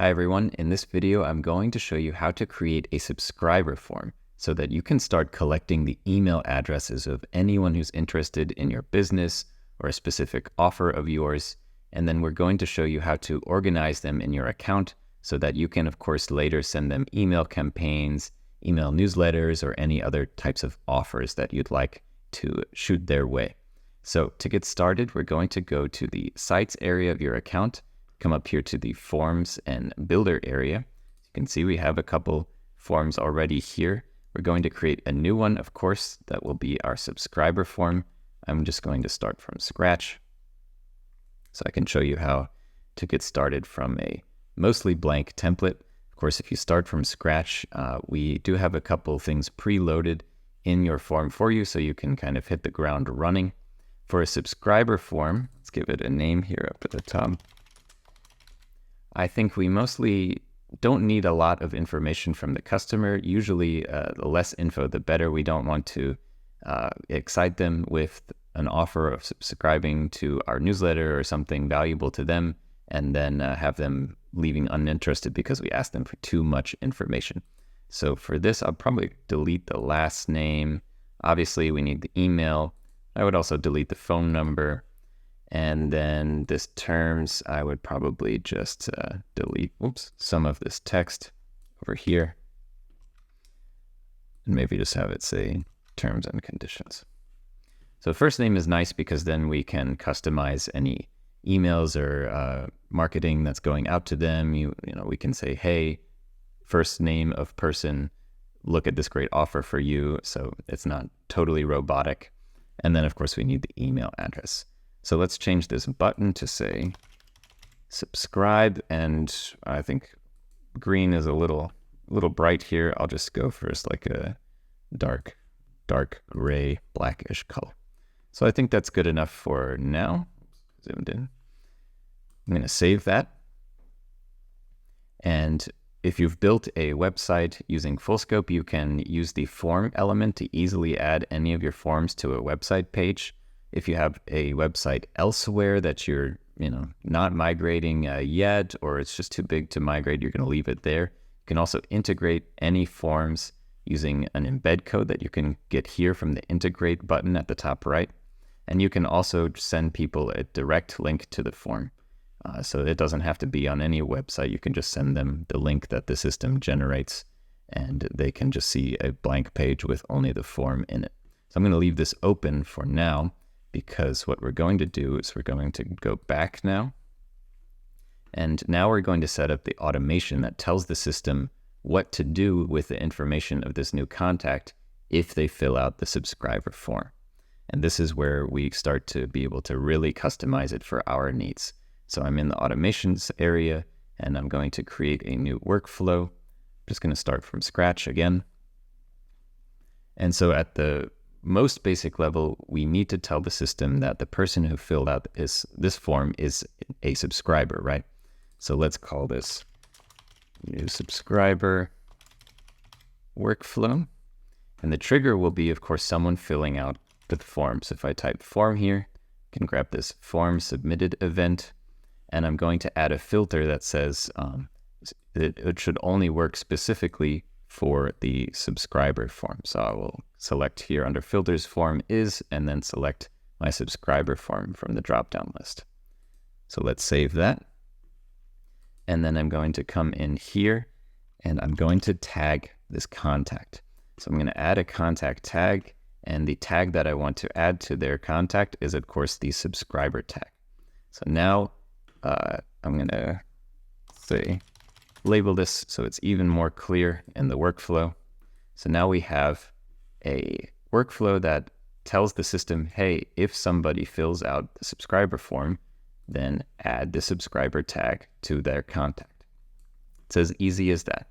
Hi everyone, in this video I'm going to show you how to create a subscriber form so that you can start collecting the email addresses of anyone who's interested in your business or a specific offer of yours, and then we're going to show you how to organize them in your account so that you can of course later send them email campaigns, email newsletters, or any other types of offers that you'd like to shoot their way. So to get started, we're going to go to the sites area of your account, come up here to the forms and builder area. You can see we have a couple forms already here. We're going to create a new one, of course, that will be our subscriber form. I'm just going to start from scratch so I can show you how to get started from a mostly blank template. Of course, if you start from scratch, we do have a couple things preloaded in your form for you so you can kind of hit the ground running. For a subscriber form, let's give it a name here up at the top. I think we mostly don't need a lot of information from the customer. Usually the less info, the better. We don't want to excite them with an offer of subscribing to our newsletter or something valuable to them and then have them leaving uninterested because we asked them for too much information. So for this, I'll probably delete the last name. Obviously, we need the email. I would also delete the phone number. And then this terms, I would probably just delete some of this text over here. And maybe just have it say terms and conditions. So first name is nice because then we can customize any emails or marketing that's going out to them. You know, we can say, hey, first name of person, look at this great offer for you. So it's not totally robotic. And then of course we need the email address. So let's change this button to say subscribe, and I think green is a little bright here. I'll just go for like a dark gray, blackish color. So I think that's good enough for now. Zoomed in. I'm going to save that. And if you've built a website using Fullscope, you can use the form element to easily add any of your forms to a website page. If you have a website elsewhere that you're, not migrating yet, or it's just too big to migrate, you're going to leave it there. You can also integrate any forms using an embed code that you can get here from the integrate button at the top right. And you can also send people a direct link to the form. So it doesn't have to be on any website. You can just send them the link that the system generates, and they can just see a blank page with only the form in it. So I'm going to leave this open for now, because what we're going to do is we're going to go back now. And now we're going to set up the automation that tells the system what to do with the information of this new contact if they fill out the subscriber form. And this is where we start to be able to really customize it for our needs. So I'm in the automations area, and I'm going to create a new workflow. I'm just going to start from scratch again. And so at the most basic level, we need to tell the system that the person who filled out this form is a subscriber, right? So let's call this new subscriber workflow. And the trigger will be, of course, someone filling out the form. So if I type form here, I can grab this form submitted event, and I'm going to add a filter that says it should only work specifically for the subscriber form. So I will select here under filters form is, and then select my subscriber form from the drop-down list. So let's save that. And then I'm going to come in here and I'm going to tag this contact. So I'm going to add a contact tag, and the tag that I want to add to their contact is of course the subscriber tag. So now I'm going to say label this so it's even more clear in the workflow. So now we have a workflow that tells the system, hey, if somebody fills out the subscriber form, then add the subscriber tag to their contact. It's as easy as that.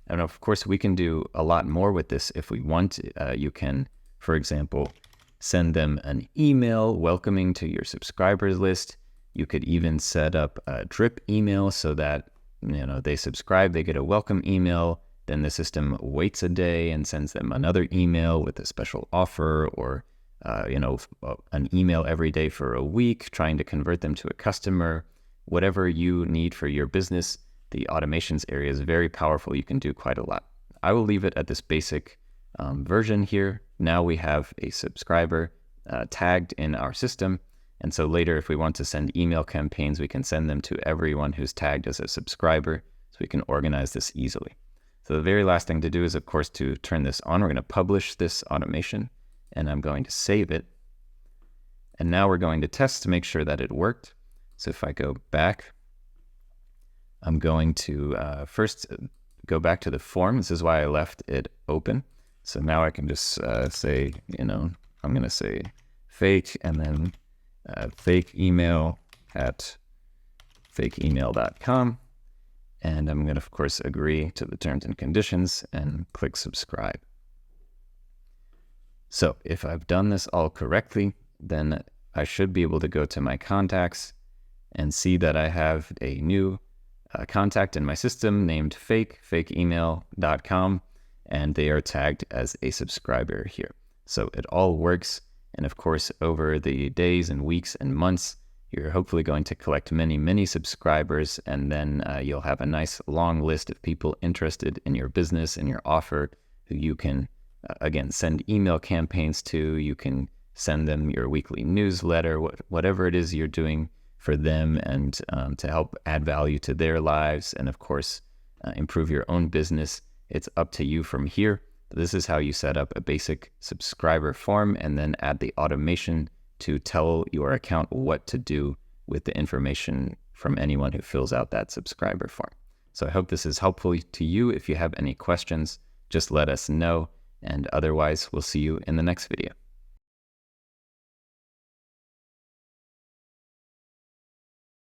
And of course, we can do a lot more with this if we want. You can, for example, send them an email welcoming to your subscribers list. You could even set up a drip email so that they subscribe, they get a welcome email, then the system waits a day and sends them another email with a special offer, or an email every day for a week, trying to convert them to a customer. Whatever you need for your business, the automations area is very powerful. You can do quite a lot. I will leave it at this basic version here. Now we have a subscriber tagged in our system. And so later, if we want to send email campaigns, we can send them to everyone who's tagged as a subscriber, so we can organize this easily. So the very last thing to do is, of course, to turn this on. We're going to publish this automation, and I'm going to save it. And now we're going to test to make sure that it worked. So if I go back, I'm going to first go back to the form. This is why I left it open. So now I can just say, I'm going to say fake and then fake email at fakeemail.com. And I'm going to, of course, agree to the terms and conditions and click subscribe. So if I've done this all correctly, then I should be able to go to my contacts and see that I have a new contact in my system named fakeemail.com, and they are tagged as a subscriber here. So it all works. And of course, over the days and weeks and months, you're hopefully going to collect many, many subscribers, and then you'll have a nice long list of people interested in your business and your offer who you can, again, send email campaigns to. You can send them your weekly newsletter, whatever it is you're doing for them, and to help add value to their lives, and of course, improve your own business. It's up to you from here. This is how you set up a basic subscriber form and then add the automation to tell your account what to do with the information from anyone who fills out that subscriber form. So I hope this is helpful to you. If you have any questions, just let us know. And otherwise, we'll see you in the next video.